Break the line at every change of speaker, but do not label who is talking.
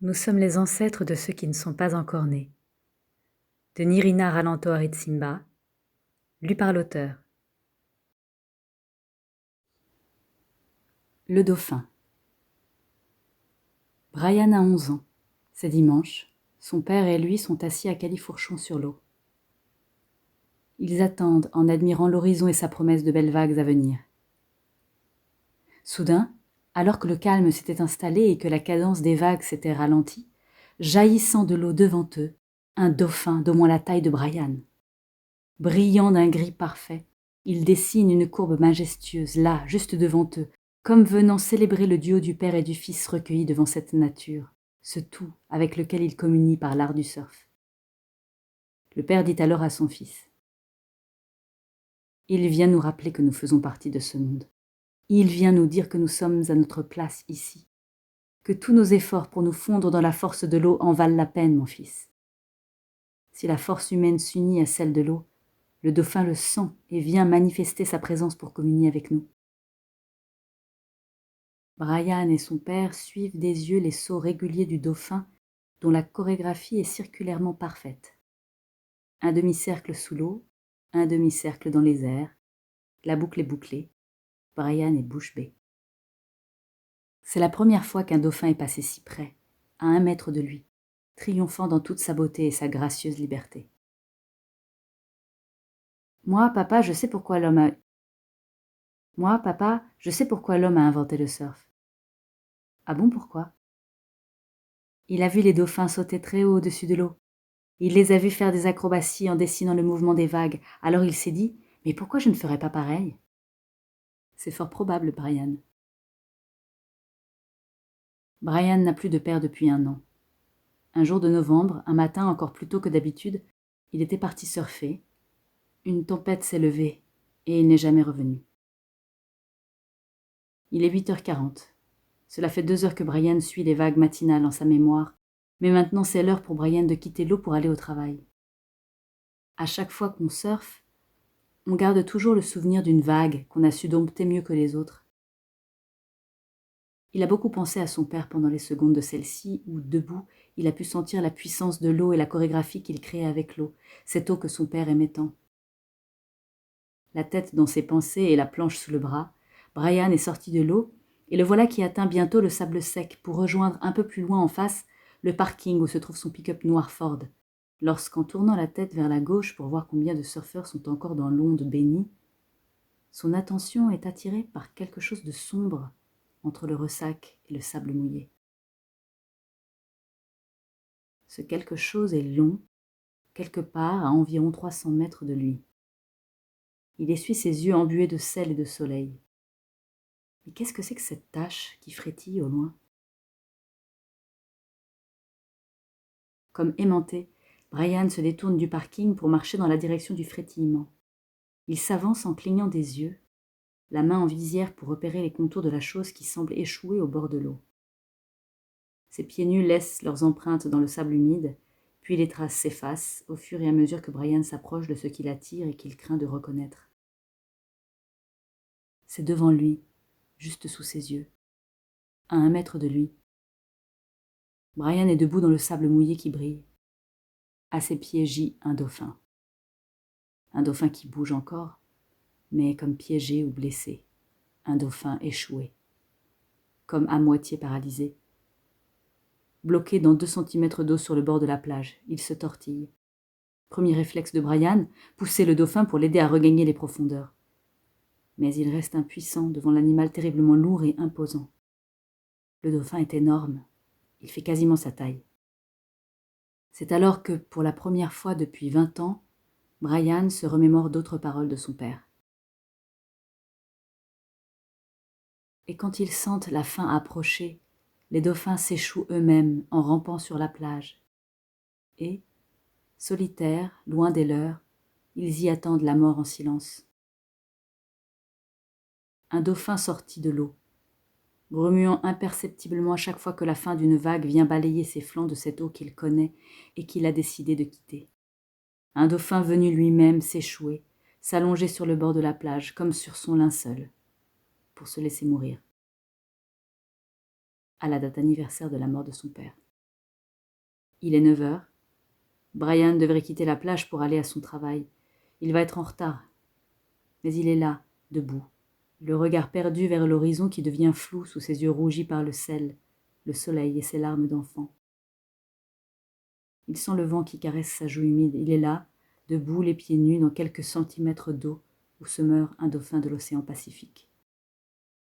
Nous sommes les ancêtres de ceux qui ne sont pas encore nés. De Nirina Ralanto Aritsimba, lu par l'auteur.
Le dauphin. Brian a 11 ans. C'est dimanche. Son père et lui sont assis à califourchon sur l'eau. Ils attendent en admirant l'horizon et sa promesse de belles vagues à venir. Soudain, alors que le calme s'était installé et que la cadence des vagues s'était ralentie, jaillissant de l'eau devant eux, un dauphin d'au moins la taille de Brian. Brillant d'un gris parfait, il dessine une courbe majestueuse, là, juste devant eux, comme venant célébrer le duo du père et du fils recueillis devant cette nature, ce tout avec lequel il communie par l'art du surf. Le père dit alors à son fils : « Il vient nous rappeler que nous faisons partie de ce monde. Il vient nous dire que nous sommes à notre place ici, que tous nos efforts pour nous fondre dans la force de l'eau en valent la peine, mon fils. Si la force humaine s'unit à celle de l'eau, le dauphin le sent et vient manifester sa présence pour communier avec nous. » Brian et son père suivent des yeux les sauts réguliers du dauphin dont la chorégraphie est circulairement parfaite. Un demi-cercle sous l'eau, un demi-cercle dans les airs, la boucle est bouclée, Brian est bouche bée. C'est la première fois qu'un dauphin est passé si près, à 1 mètre de lui, triomphant dans toute sa beauté et sa gracieuse liberté. Moi, papa, je sais pourquoi l'homme a inventé le surf. Ah bon, pourquoi ? Il a vu les dauphins sauter très haut au-dessus de l'eau. Il les a vus faire des acrobaties en dessinant le mouvement des vagues. Alors il s'est dit : « Mais pourquoi je ne ferais pas pareil ? » C'est fort probable, Brian. Brian n'a plus de père depuis 1 an. Un jour de novembre, un matin encore plus tôt que d'habitude, il était parti surfer. Une tempête s'est levée et il n'est jamais revenu. Il est 8h40. Cela fait 2 heures que Brian suit les vagues matinales en sa mémoire, mais maintenant c'est l'heure pour Brian de quitter l'eau pour aller au travail. À chaque fois qu'on surfe, on garde toujours le souvenir d'une vague qu'on a su dompter mieux que les autres. Il a beaucoup pensé à son père pendant les secondes de celle-ci où, debout, il a pu sentir la puissance de l'eau et la chorégraphie qu'il créait avec l'eau, cette eau que son père aimait tant. La tête dans ses pensées et la planche sous le bras, Brian est sorti de l'eau et le voilà qui atteint bientôt le sable sec pour rejoindre un peu plus loin en face le parking où se trouve son pick-up noir Ford. Lorsqu'en tournant la tête vers la gauche pour voir combien de surfeurs sont encore dans l'onde bénie, son attention est attirée par quelque chose de sombre entre le ressac et le sable mouillé. Ce quelque chose est long, quelque part à environ 300 mètres de lui. Il essuie ses yeux embués de sel et de soleil. Mais qu'est-ce que c'est que cette tache qui frétille au loin ? Comme aimanté, Brian se détourne du parking pour marcher dans la direction du frétillement. Il s'avance en clignant des yeux, la main en visière pour repérer les contours de la chose qui semble échouer au bord de l'eau. Ses pieds nus laissent leurs empreintes dans le sable humide, puis les traces s'effacent au fur et à mesure que Brian s'approche de ce qui l'attire et qu'il craint de reconnaître. C'est devant lui, juste sous ses yeux, à 1 mètre de lui. Brian est debout dans le sable mouillé qui brille. À ses pieds gît un dauphin. Un dauphin qui bouge encore, mais comme piégé ou blessé. Un dauphin échoué, comme à moitié paralysé. Bloqué dans 2 centimètres d'eau sur le bord de la plage, il se tortille. Premier réflexe de Brian, pousser le dauphin pour l'aider à regagner les profondeurs. Mais il reste impuissant devant l'animal terriblement lourd et imposant. Le dauphin est énorme, il fait quasiment sa taille. C'est alors que, pour la première fois depuis 20 ans, Brian se remémore d'autres paroles de son père. Et quand ils sentent la fin approcher, les dauphins s'échouent eux-mêmes en rampant sur la plage. Et, solitaires, loin des leurs, ils y attendent la mort en silence. Un dauphin sortit de l'eau, remuant imperceptiblement à chaque fois que la fin d'une vague vient balayer ses flancs de cette eau qu'il connaît et qu'il a décidé de quitter. Un dauphin venu lui-même s'échouer, s'allonger sur le bord de la plage comme sur son linceul, pour se laisser mourir. À la date anniversaire de la mort de son père. Il est 9 heures. Brian devrait quitter la plage pour aller à son travail. Il va être en retard. Mais il est là, debout, le regard perdu vers l'horizon qui devient flou sous ses yeux rougis par le sel, le soleil et ses larmes d'enfant. Il sent le vent qui caresse sa joue humide. Il est là, debout, les pieds nus, dans quelques centimètres d'eau, où se meurt un dauphin de l'océan Pacifique.